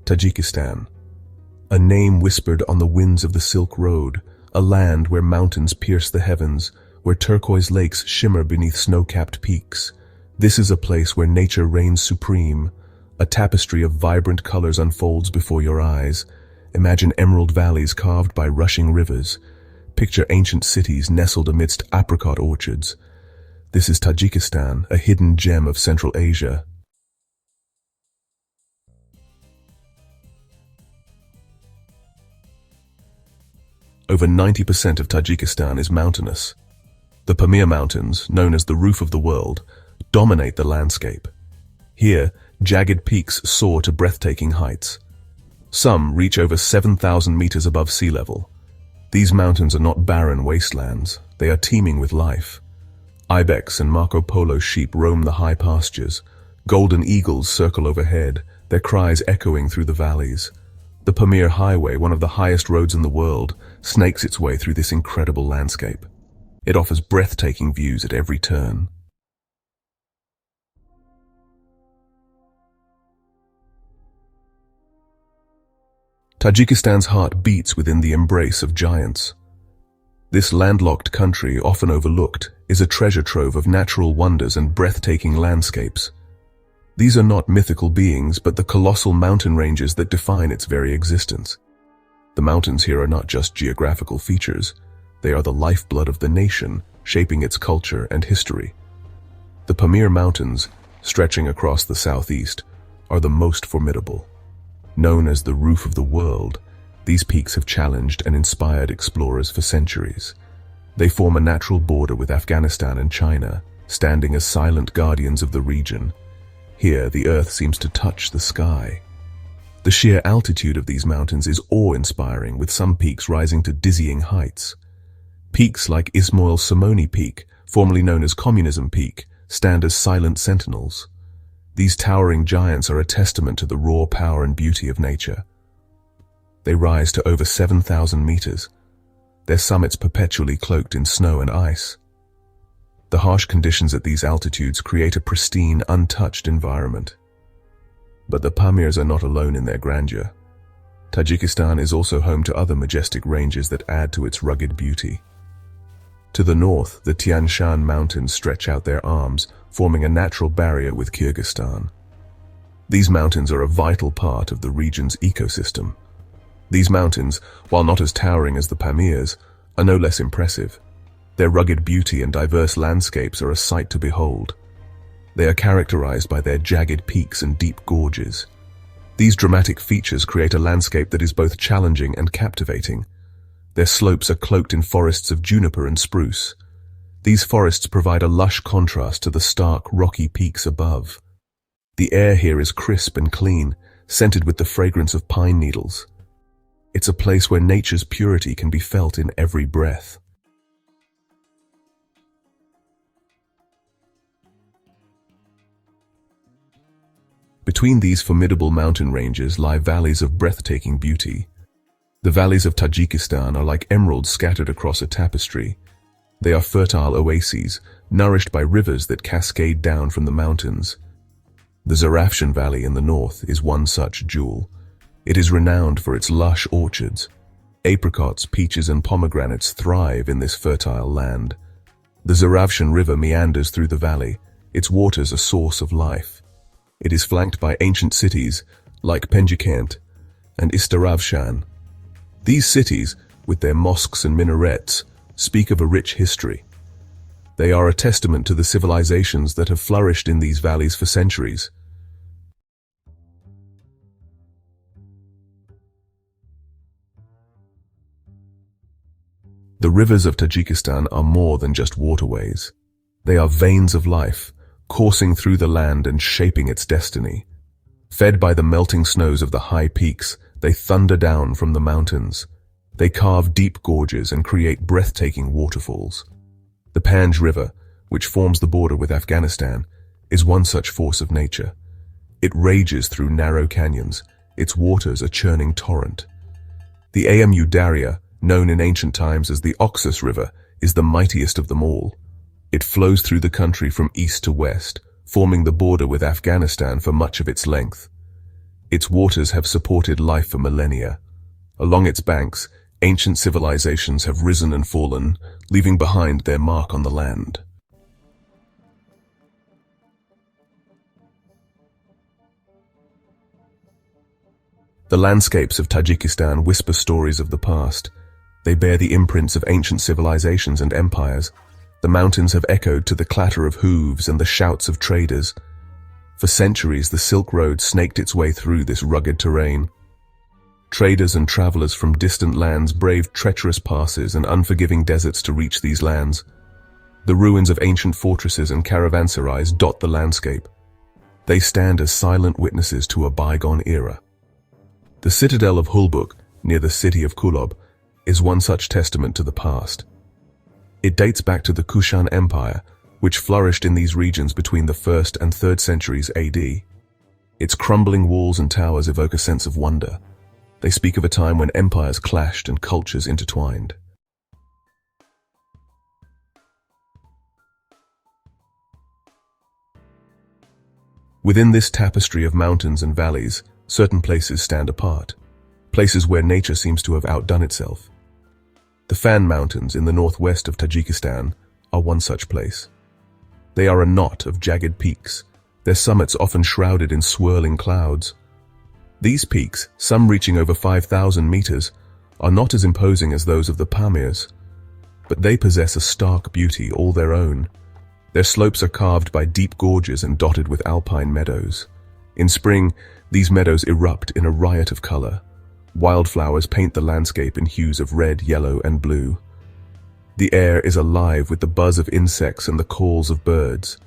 Tajikistan, a name whispered on the winds of the Silk Road, a land where mountains pierce the heavens, where turquoise lakes shimmer beneath snow-capped peaks. This is a place where nature reigns supreme. A tapestry of vibrant colors unfolds before your eyes. Imagine emerald valleys carved by rushing rivers. Picture ancient cities nestled amidst apricot orchards. This is Tajikistan, a hidden gem of Central Asia. Over 90% of Tajikistan is mountainous. The Pamir Mountains, known as the roof of the world, dominate the landscape. Here, jagged peaks soar to breathtaking heights. Some reach over 7,000 meters above sea level. These mountains are not barren wastelands, they are teeming with life. Ibex and Marco Polo sheep roam the high pastures. Golden eagles circle overhead, their cries echoing through the valleys. The Pamir Highway, one of the highest roads in the world, snakes its way through this incredible landscape. It offers breathtaking views at every turn. Tajikistan's heart beats within the embrace of giants. This landlocked country, often overlooked, is a treasure trove of natural wonders and breathtaking landscapes. These are not mythical beings, but the colossal mountain ranges that define its very existence. The mountains here are not just geographical features, they are the lifeblood of the nation, shaping its culture and history. The Pamir Mountains, stretching across the southeast, are the most formidable. Known as the roof of the world, these peaks have challenged and inspired explorers for centuries. They form a natural border with Afghanistan and China, standing as silent guardians of the region. Here, the earth seems to touch the sky. The sheer altitude of these mountains is awe-inspiring, with some peaks rising to dizzying heights. Peaks like Ismail Somoni Peak, formerly known as Communism Peak, stand as silent sentinels. These towering giants are a testament to the raw power and beauty of nature. They rise to over 7,000 meters, their summits perpetually cloaked in snow and ice. The harsh conditions at these altitudes create a pristine, untouched environment. But the Pamirs are not alone in their grandeur. Tajikistan is also home to other majestic ranges that add to its rugged beauty. To the north, the Tian Shan Mountains stretch out their arms, forming a natural barrier with Kyrgyzstan. These mountains are a vital part of the region's ecosystem. These mountains, while not as towering as the Pamirs, are no less impressive. Their rugged beauty and diverse landscapes are a sight to behold. They are characterized by their jagged peaks and deep gorges. These dramatic features create a landscape that is both challenging and captivating. Their slopes are cloaked in forests of juniper and spruce. These forests provide a lush contrast to the stark, rocky peaks above. The air here is crisp and clean, scented with the fragrance of pine needles. It's a place where nature's purity can be felt in every breath. Between these formidable mountain ranges lie valleys of breathtaking beauty. The valleys of Tajikistan are like emeralds scattered across a tapestry. They are fertile oases, nourished by rivers that cascade down from the mountains. The Zarafshan Valley in the north is one such jewel. It is renowned for its lush orchards. Apricots, peaches, and pomegranates thrive in this fertile land. The Zarafshan River meanders through the valley, its waters a source of life. It is flanked by ancient cities like Penjikent and Istaravshan. These cities, with their mosques and minarets, speak of a rich history. They are a testament to the civilizations that have flourished in these valleys for centuries. The rivers of Tajikistan are more than just waterways. They are veins of life, coursing through the land and shaping its destiny. Fed by the melting snows of the high peaks, they thunder down from the mountains. They carve deep gorges and create breathtaking waterfalls. The Panj River, which forms the border with Afghanistan, is one such force of nature. It rages through narrow canyons, its waters a churning torrent. The Amu Darya, known in ancient times as the Oxus River, is the mightiest of them all. It flows through the country from east to west, forming the border with Afghanistan for much of its length. Its waters have supported life for millennia. Along its banks, ancient civilizations have risen and fallen, leaving behind their mark on the land. The landscapes of Tajikistan whisper stories of the past. They bear the imprints of ancient civilizations and empires. The mountains have echoed to the clatter of hooves and the shouts of traders. For centuries, the Silk Road snaked its way through this rugged terrain. Traders and travelers from distant lands braved treacherous passes and unforgiving deserts to reach these lands. The ruins of ancient fortresses and caravanserais dot the landscape. They stand as silent witnesses to a bygone era. The citadel of Hulbuk, near the city of Kulob, is one such testament to the past. It dates back to the Kushan Empire, which flourished in these regions between the 1st and 3rd centuries AD. Its crumbling walls and towers evoke a sense of wonder. They speak of a time when empires clashed and cultures intertwined. Within this tapestry of mountains and valleys, certain places stand apart, places where nature seems to have outdone itself. The Fan Mountains in the northwest of Tajikistan are one such place. They are a knot of jagged peaks, their summits often shrouded in swirling clouds. These peaks, some reaching over 5,000 meters, are not as imposing as those of the Pamirs, but they possess a stark beauty all their own. Their slopes are carved by deep gorges and dotted with alpine meadows. In spring, these meadows erupt in a riot of color. Wildflowers paint the landscape in hues of red, yellow, and blue. The air is alive with the buzz of insects and the calls of birds.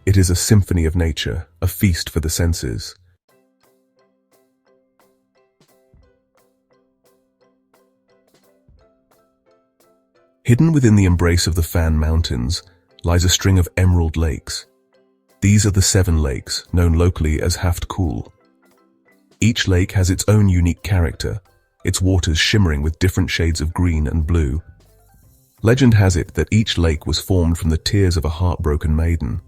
It is a symphony of nature, a feast for the senses. Hidden within the embrace of the Fan Mountains lies a string of emerald lakes. These are the 7 lakes, known locally as Haft Kul. Each lake has its own unique character, its waters shimmering with different shades of green and blue. Legend has it that each lake was formed from the tears of a heartbroken maiden.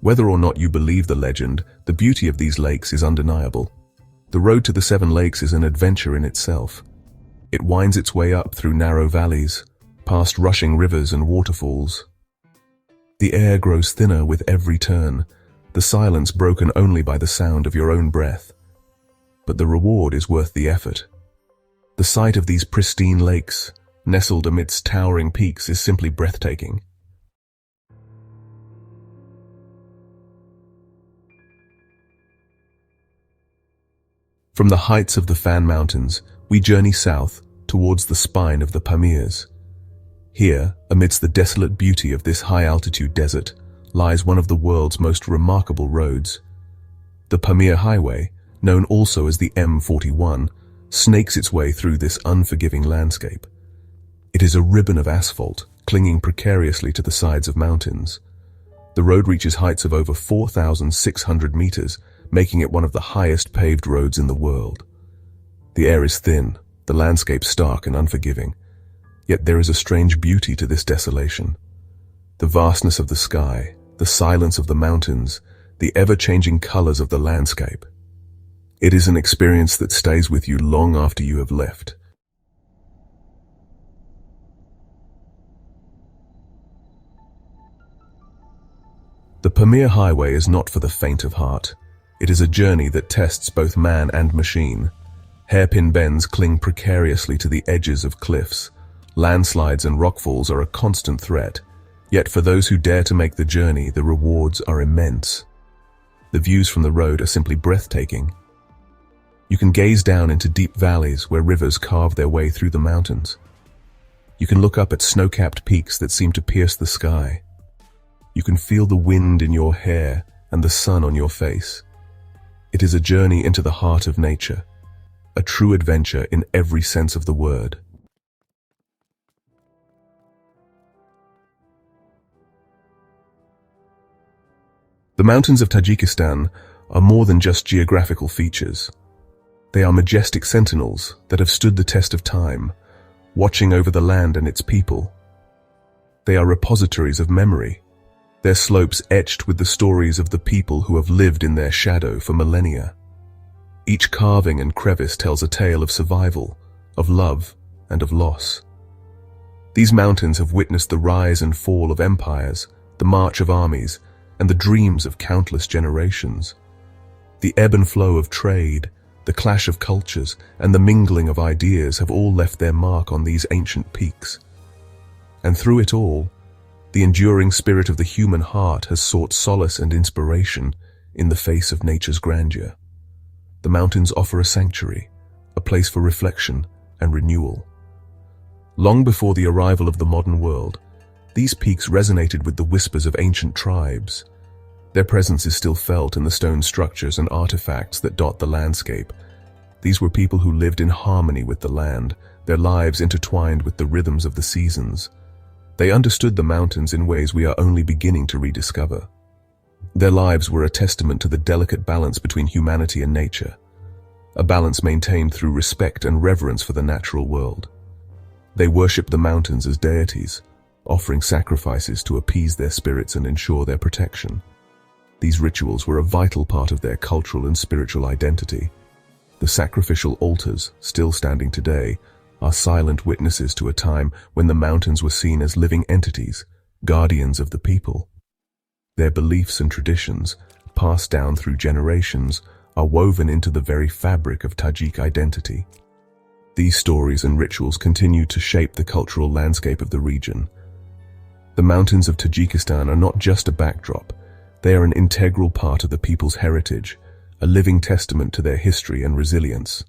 Whether or not you believe the legend, the beauty of these lakes is undeniable. The road to the 7 lakes is an adventure in itself. It winds its way up through narrow valleys, past rushing rivers and waterfalls. The air grows thinner with every turn, the silence broken only by the sound of your own breath. But the reward is worth the effort. The sight of these pristine lakes, nestled amidst towering peaks, is simply breathtaking. From the heights of the Fan Mountains, we journey south towards the spine of the Pamirs. Here, amidst the desolate beauty of this high-altitude desert, lies one of the world's most remarkable roads. The Pamir Highway, known also as the M41, snakes its way through this unforgiving landscape. It is a ribbon of asphalt, clinging precariously to the sides of mountains. The road reaches heights of over 4,600 meters, making it one of the highest paved roads in the world. The air is thin, the landscape stark and unforgiving. Yet there is a strange beauty to this desolation. The vastness of the sky, the silence of the mountains, the ever-changing colors of the landscape. It is an experience that stays with you long after you have left. The Pamir Highway is not for the faint of heart. It is a journey that tests both man and machine. Hairpin bends cling precariously to the edges of cliffs. Landslides and rockfalls are a constant threat, yet for those who dare to make the journey, the rewards are immense. The views from the road are simply breathtaking. You can gaze down into deep valleys where rivers carve their way through the mountains. You can look up at snow-capped peaks that seem to pierce the sky. You can feel the wind in your hair and the sun on your face. It is a journey into the heart of nature, a true adventure in every sense of the word. The mountains of Tajikistan are more than just geographical features. They are majestic sentinels that have stood the test of time, watching over the land and its people. They are repositories of memory, their slopes etched with the stories of the people who have lived in their shadow for millennia. Each carving and crevice tells a tale of survival, of love, and of loss. These mountains have witnessed the rise and fall of empires, the march of armies, and the dreams of countless generations. The ebb and flow of trade, the clash of cultures, and the mingling of ideas have all left their mark on these ancient peaks. And through it all, the enduring spirit of the human heart has sought solace and inspiration in the face of nature's grandeur. The mountains offer a sanctuary, a place for reflection and renewal. Long before the arrival of the modern world, these peaks resonated with the whispers of ancient tribes. Their presence is still felt in the stone structures and artifacts that dot the landscape. These were people who lived in harmony with the land, their lives intertwined with the rhythms of the seasons. They understood the mountains in ways we are only beginning to rediscover. Their lives were a testament to the delicate balance between humanity and nature, a balance maintained through respect and reverence for the natural world. They worshipped the mountains as deities, offering sacrifices to appease their spirits and ensure their protection. These rituals were a vital part of their cultural and spiritual identity. The sacrificial altars, still standing today, are silent witnesses to a time when the mountains were seen as living entities, guardians of the people. Their beliefs and traditions, passed down through generations, are woven into the very fabric of Tajik identity. These stories and rituals continue to shape the cultural landscape of the region. The mountains of Tajikistan are not just a backdrop, they are an integral part of the people's heritage, a living testament to their history and resilience.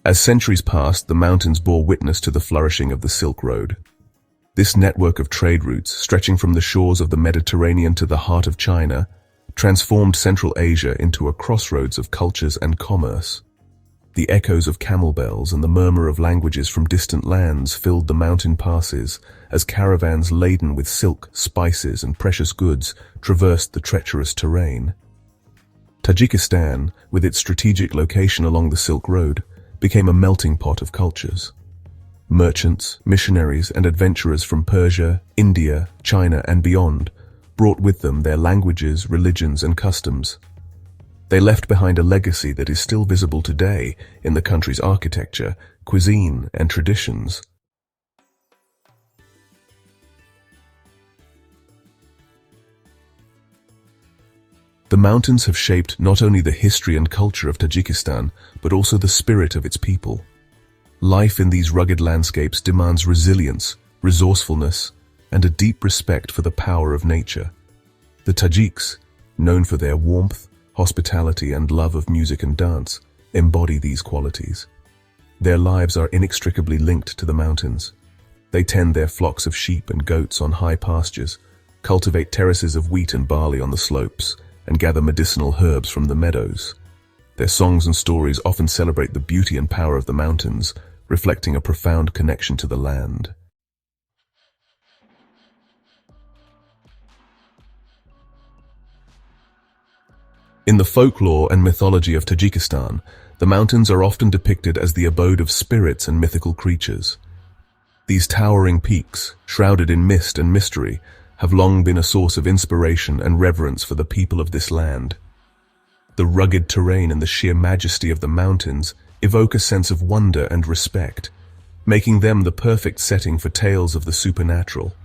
As centuries passed, the mountains bore witness to the flourishing of the Silk Road. This network of trade routes, stretching from the shores of the Mediterranean to the heart of China, transformed Central Asia into a crossroads of cultures and commerce. The echoes of camel bells and the murmur of languages from distant lands filled the mountain passes as caravans laden with silk, spices, and precious goods traversed the treacherous terrain. Tajikistan, with its strategic location along the Silk Road, became a melting pot of cultures. Merchants, missionaries, and adventurers from Persia, India, China, and beyond brought with them their languages, religions, and customs. They left behind a legacy that is still visible today in the country's architecture, cuisine, and traditions. The mountains have shaped not only the history and culture of Tajikistan, but also the spirit of its people. Life in these rugged landscapes demands resilience, resourcefulness, and a deep respect for the power of nature. The Tajiks, known for their warmth, hospitality, and love of music and dance, embody these qualities. Their lives are inextricably linked to the mountains. They tend their flocks of sheep and goats on high pastures, cultivate terraces of wheat and barley on the slopes, and gather medicinal herbs from the meadows. Their songs and stories often celebrate the beauty and power of the mountains, reflecting a profound connection to the land. In the folklore and mythology of Tajikistan, the mountains are often depicted as the abode of spirits and mythical creatures. These towering peaks, shrouded in mist and mystery, have long been a source of inspiration and reverence for the people of this land. The rugged terrain and the sheer majesty of the mountains evoke a sense of wonder and respect, making them the perfect setting for tales of the supernatural.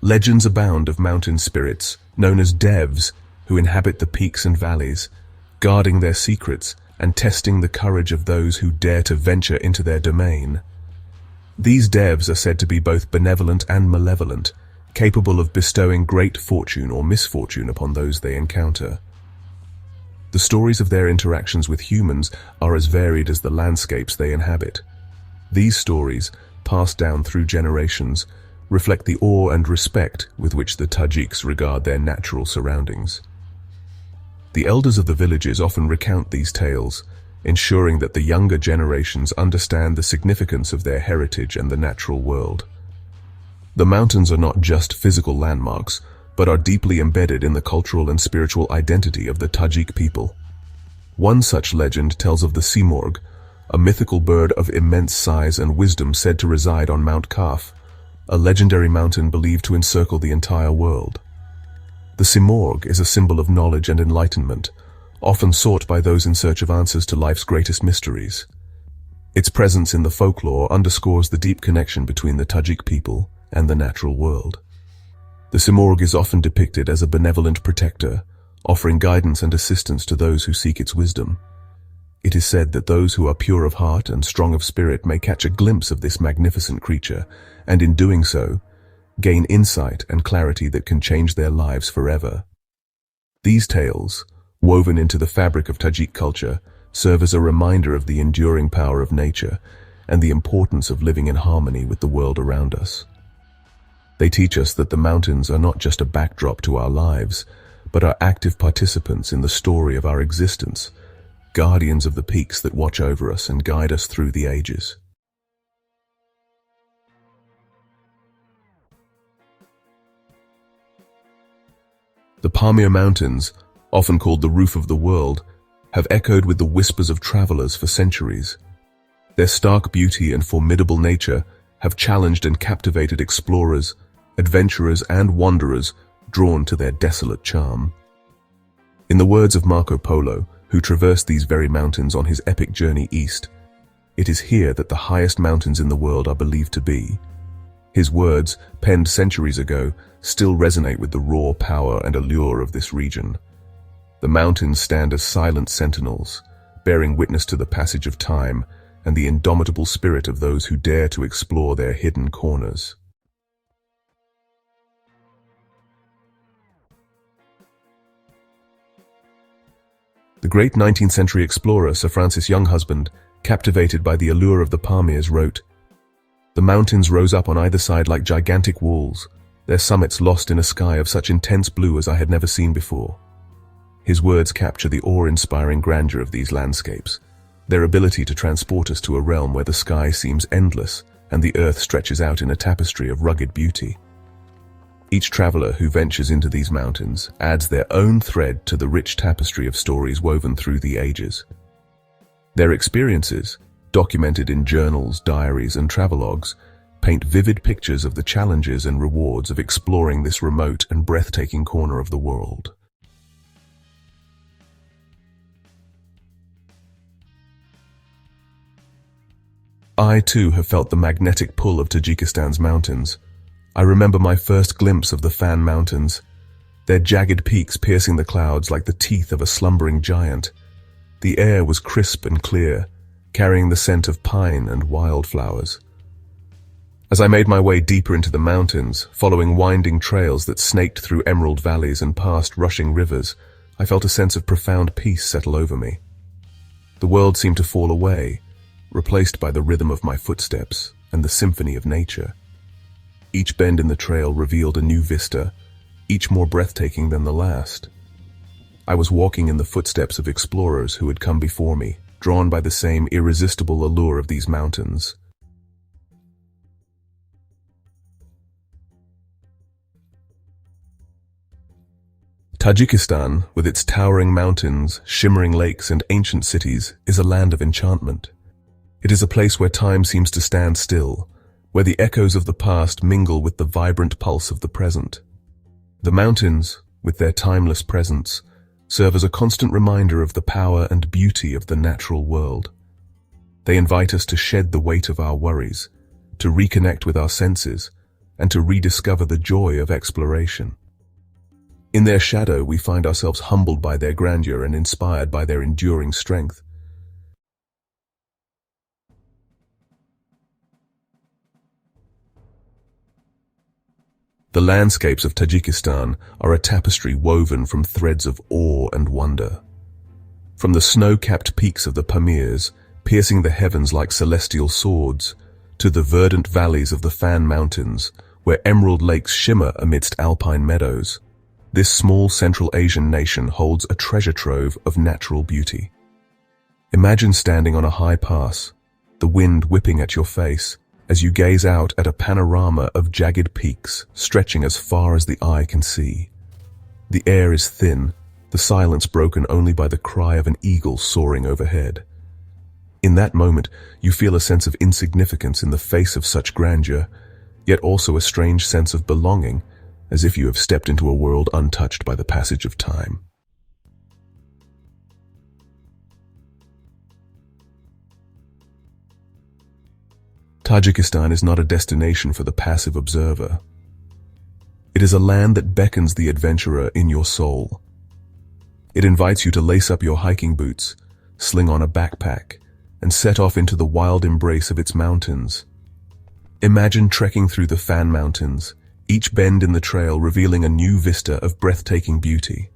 Legends abound of mountain spirits, known as devs, who inhabit the peaks and valleys, guarding their secrets and testing the courage of those who dare to venture into their domain. These devs are said to be both benevolent and malevolent, capable of bestowing great fortune or misfortune upon those they encounter. The stories of their interactions with humans are as varied as the landscapes they inhabit. These stories, passed down through generations, reflect the awe and respect with which the Tajiks regard their natural surroundings. The elders of the villages often recount these tales, ensuring that the younger generations understand the significance of their heritage and the natural world. The mountains are not just physical landmarks, but are deeply embedded in the cultural and spiritual identity of the Tajik people. One such legend tells of the Simorg, a mythical bird of immense size and wisdom said to reside on Mount Kaf, a legendary mountain believed to encircle the entire world. The Simorg is a symbol of knowledge and enlightenment, often sought by those in search of answers to life's greatest mysteries. Its presence in the folklore underscores the deep connection between the Tajik people and the natural world. The Simorg is often depicted as a benevolent protector, offering guidance and assistance to those who seek its wisdom. It is said that those who are pure of heart and strong of spirit may catch a glimpse of this magnificent creature, and in doing so, gain insight and clarity that can change their lives forever. These tales, woven into the fabric of Tajik culture, serve as a reminder of the enduring power of nature and the importance of living in harmony with the world around us. They teach us that the mountains are not just a backdrop to our lives, but are active participants in the story of our existence, guardians of the peaks that watch over us and guide us through the ages. The Pamir Mountains, often called the roof of the world, have echoed with the whispers of travelers for centuries. Their stark beauty and formidable nature have challenged and captivated explorers, adventurers, and wanderers drawn to their desolate charm. In the words of Marco Polo, who traversed these very mountains on his epic journey east, it is here that the highest mountains in the world are believed to be. His words, penned centuries ago, still resonate with the raw power and allure of this region. The mountains stand as silent sentinels, bearing witness to the passage of time and the indomitable spirit of those who dare to explore their hidden corners. The great 19th century explorer Sir Francis Younghusband, captivated by the allure of the Pamirs, wrote, "The mountains rose up on either side like gigantic walls, their summits lost in a sky of such intense blue as I had never seen before." His words capture the awe-inspiring grandeur of these landscapes, their ability to transport us to a realm where the sky seems endless and the earth stretches out in a tapestry of rugged beauty. Each traveler who ventures into these mountains adds their own thread to the rich tapestry of stories woven through the ages. Their experiences, documented in journals, diaries, and travelogues, paint vivid pictures of the challenges and rewards of exploring this remote and breathtaking corner of the world. I too have felt the magnetic pull of Tajikistan's mountains. I remember my first glimpse of the Fan Mountains, their jagged peaks piercing the clouds like the teeth of a slumbering giant. The air was crisp and clear, carrying the scent of pine and wildflowers. As I made my way deeper into the mountains, following winding trails that snaked through emerald valleys and past rushing rivers, I felt a sense of profound peace settle over me. The world seemed to fall away, replaced by the rhythm of my footsteps and the symphony of nature. Each bend in the trail revealed a new vista, each more breathtaking than the last. I was walking in the footsteps of explorers who had come before me, drawn by the same irresistible allure of these mountains. Tajikistan, with its towering mountains, shimmering lakes, and ancient cities, is a land of enchantment. It is a place where time seems to stand still, where the echoes of the past mingle with the vibrant pulse of the present. The mountains, with their timeless presence, serve as a constant reminder of the power and beauty of the natural world. They invite us to shed the weight of our worries, to reconnect with our senses, and to rediscover the joy of exploration. In their shadow, we find ourselves humbled by their grandeur and inspired by their enduring strength. The landscapes of Tajikistan are a tapestry woven from threads of awe and wonder. From the snow-capped peaks of the Pamirs, piercing the heavens like celestial swords, to the verdant valleys of the Fan Mountains, where emerald lakes shimmer amidst alpine meadows, this small Central Asian nation holds a treasure trove of natural beauty. Imagine standing on a high pass, the wind whipping at your face, as you gaze out at a panorama of jagged peaks stretching as far as the eye can see. The air is thin, the silence broken only by the cry of an eagle soaring overhead. In that moment, you feel a sense of insignificance in the face of such grandeur, yet also a strange sense of belonging, as if you have stepped into a world untouched by the passage of time. Tajikistan is not a destination for the passive observer. It is a land that beckons the adventurer in your soul. It invites you to lace up your hiking boots, sling on a backpack, and set off into the wild embrace of its mountains. Imagine trekking through the Fan Mountains, each bend in the trail revealing a new vista of breathtaking beauty.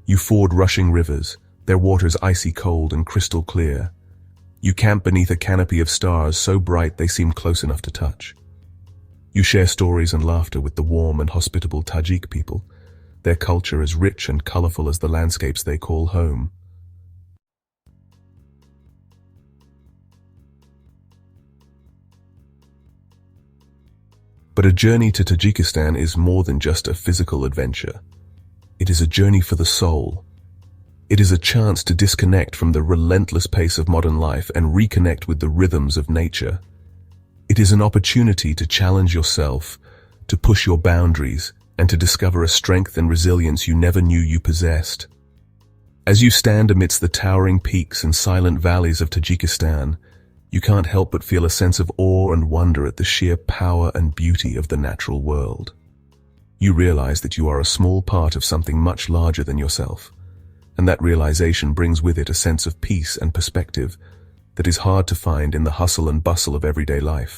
You ford rushing rivers, their waters icy cold and crystal clear. You camp beneath a canopy of stars so bright they seem close enough to touch. You share stories and laughter with the warm and hospitable Tajik people, their culture as rich and colorful as the landscapes they call home. But a journey to Tajikistan is more than just a physical adventure. It is a journey for the soul. It is a chance to disconnect from the relentless pace of modern life and reconnect with the rhythms of nature. It is an opportunity to challenge yourself, to push your boundaries, and to discover a strength and resilience you never knew you possessed. As you stand amidst the towering peaks and silent valleys of Tajikistan, you can't help but feel a sense of awe and wonder at the sheer power and beauty of the natural world. You realize that you are a small part of something much larger than yourself, and that realization brings with it a sense of peace and perspective that is hard to find in the hustle and bustle of everyday life.